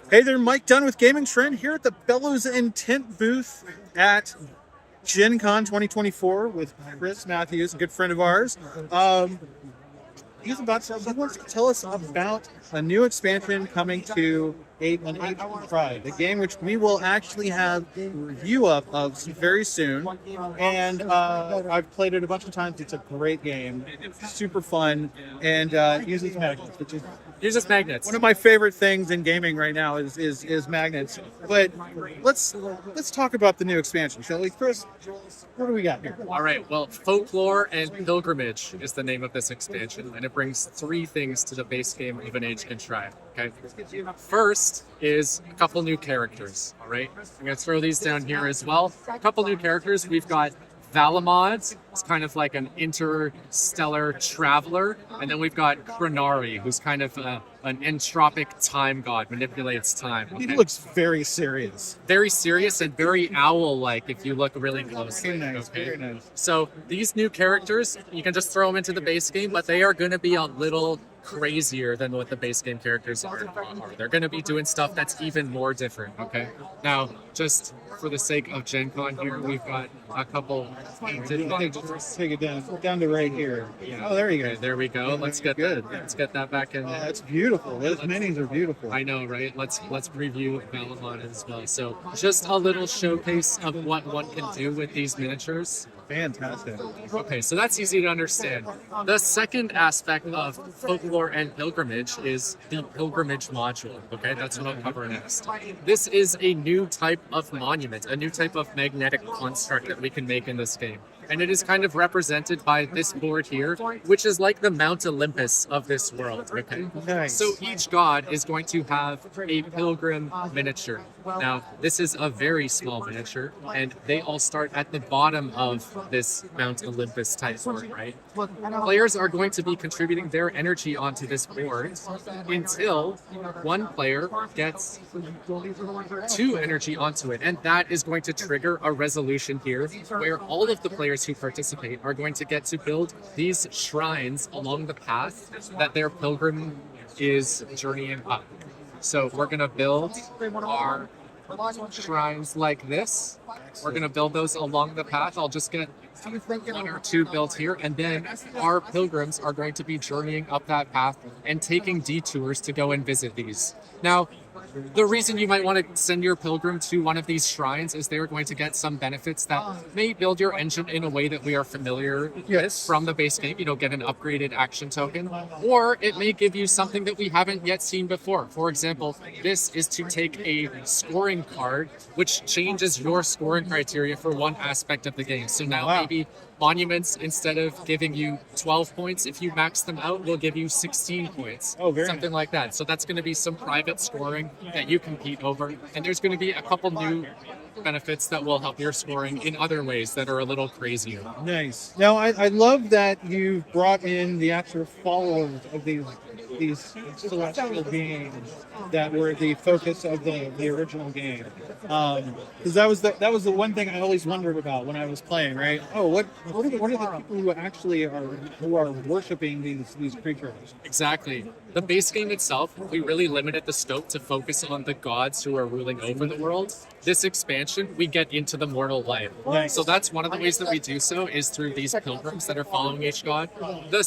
Hey there, Mike Dunn with Gaming Trend here at the Bellow's Intent booth at Gen Con 2024 with Chris Matthews, a good friend of ours. He wants to tell us about a new expansion coming to An Age Contrived, a game which we will actually have a review of very soon. And I've played it a bunch of times. It's a great game, super fun, and uses magnets, which is Uses magnets. one of my favorite things in gaming right now is magnets. But let's talk about the new expansion, shall we, Chris? What do we got here? All right. Well, Folklore and Pilgrimage is the name of this expansion, and it brings three things to the base game of An Age Contrived. Okay. First is a couple new characters. All right. I'm gonna throw these down here as well. A couple new characters. We've got Valamods. It's kind of like an interstellar traveler, and then we've got Kari, who's kind of an entropic time god, manipulates time. He looks very serious. Very serious and very owl-like if you look really closely. Very nice, very nice. So these new characters, you can just throw them into the base game, but they are going to be a little crazier than what the base game characters are. They're going to be doing stuff that's even more different, okay? Now, just for the sake of Gen Con here, we've got a couple... Just take it down to right here. Oh, there you go. Okay, there we go. Let's get that back in there. That's beautiful. Those minis are beautiful. I know, right? Let's preview Valamod as well. So just a little showcase of what one can do with these miniatures. Fantastic. Okay, so that's easy to understand. The second aspect of Folklore and Pilgrimage is the Pilgrimage module. Okay, that's what I'll cover next. This is a new type of monument, a new type of magnetic construct that we can make in this game. And it is kind of represented by this board here, which is like the Mount Olympus of this world. Okay, Nice. so each god is going to have a pilgrim miniature. Now, this is a very small miniature, and they all start at the bottom of this Mount Olympus type board, right? Players are going to be contributing their energy onto this board until one player gets 2 energy onto it, and that is going to trigger a resolution here where all of the players who participate are going to get to build these shrines along the path that their pilgrim is journeying up. So we're going to build our shrines like this. We're going to build those along the path. I'll just get 1 or 2 built here, and then our pilgrims are going to be journeying up that path and taking detours to go and visit these. Now, the reason you might want to send your pilgrim to one of these shrines is they're going to get some benefits that may build your engine in a way that we are familiar with from the base game. You know, get an upgraded action token, or it may give you something that we haven't yet seen before. For example, this is to take a scoring card, which changes your scoring criteria for one aspect of the game. So now maybe monuments, instead of giving you 12 points, if you max them out, will give you 16 points. Oh, very something like that. So that's going to be some private scoring that you compete over. And there's going to be a couple new benefits that will help your scoring in other ways that are a little crazier. Nice. Now, I love that you brought in the actual followers of these celestial beings that were the focus of the original game. Because that was the one thing I always wondered about when I was playing. Right? Oh, what are the people who actually are worshiping these creatures? Exactly. The base game itself, we really limited the scope to focus on the gods who are ruling over the world. This expansion, we get into the mortal life. Nice. So that's one of the ways that we do so is through these pilgrims that are following each god. The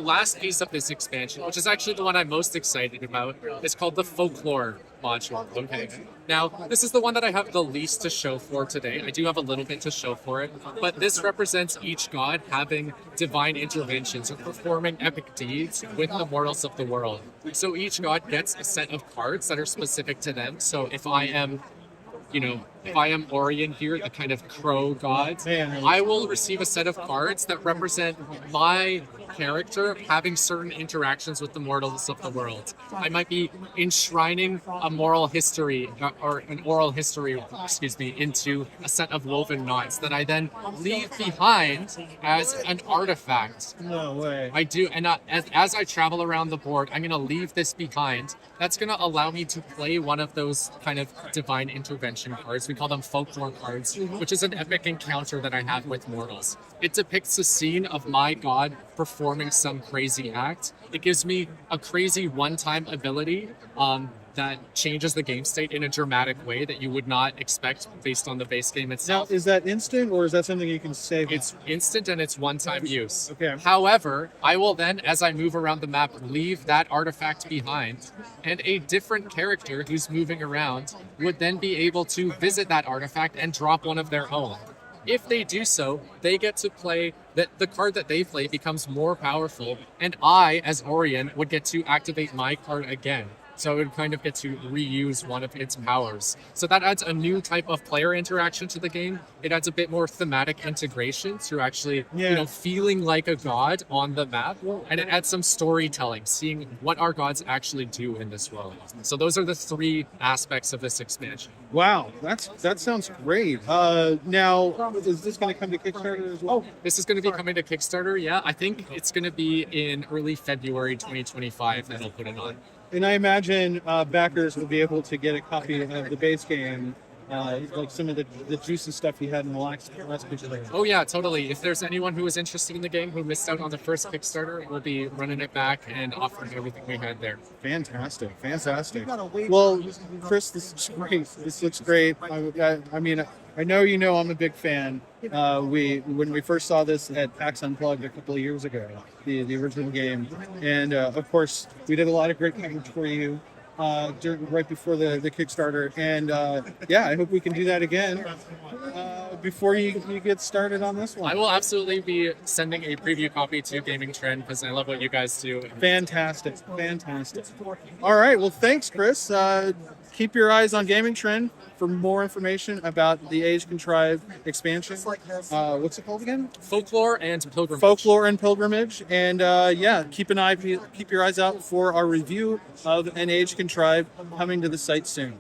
last piece of this expansion, which is actually the one I'm most excited about, is called the Folklore module. Okay. Now, this is the one that I have the least to show for today. I do have a little bit to show for it, but this represents each god having divine interventions or performing epic deeds with the mortals of the world. So each god gets a set of cards that are specific to them. So if I am Orion here, the kind of crow god, I will receive a set of cards that represent my character having certain interactions with the mortals of the world. I might be enshrining a moral history or an oral history, into a set of woven knots that I then leave behind as an artifact. No way. I do, and as I travel around the board, I'm going to leave this behind. That's going to allow me to play one of those kind of divine intervention cards. We call them folklore cards, which is an epic encounter that I have with mortals. It depicts a scene of my god performing performing some crazy act. It gives me a crazy one-time ability that changes the game state in a dramatic way that you would not expect based on the base game Now, itself. is that instant or is that something you can save? It's instant and it's one-time use. Okay. However, I will then, as I move around the map, leave that artifact behind, and a different character who's moving around would then be able to visit that artifact and drop one of their own. If they do so, they get to play that the card that they play becomes more powerful, and I, as Orion, would get to activate my card again. So it would kind of get to reuse one of its powers. So that adds a new type of player interaction to the game. It adds a bit more thematic integration through actually, feeling like a god on the map. And it adds some storytelling, seeing what our gods actually do in this world. So those are the 3 aspects of this expansion. Wow, that sounds great. Now, is this going to come to Kickstarter as well? This is going to be coming to Kickstarter, yeah. I think it's going to be in early February 2025 that I'll put it on. And I imagine backers will be able to get a copy of the base game, like some of the juicy stuff you had in the last picture. Oh yeah, totally. If there's anyone who is interested in the game who missed out on the first Kickstarter, we'll be running it back and offering everything we had there. Fantastic. Well, Chris, this is great. This looks great. I mean, I know you know I'm a big fan. When we first saw this at PAX Unplugged a couple of years ago, the original game, and of course we did a lot of great coverage for you right before the Kickstarter, and I hope we can do that again before you get started on this one. I will absolutely be sending a preview copy to Gaming Trend because I love what you guys do. Fantastic. All right, well, thanks, Chris. Keep your eyes on Gaming Trend for more information about the Age Contrived expansion. What's it called again? Folklore and Pilgrimage. Folklore and Pilgrimage. And keep your eyes out for our review of An Age Contrived coming to the site soon.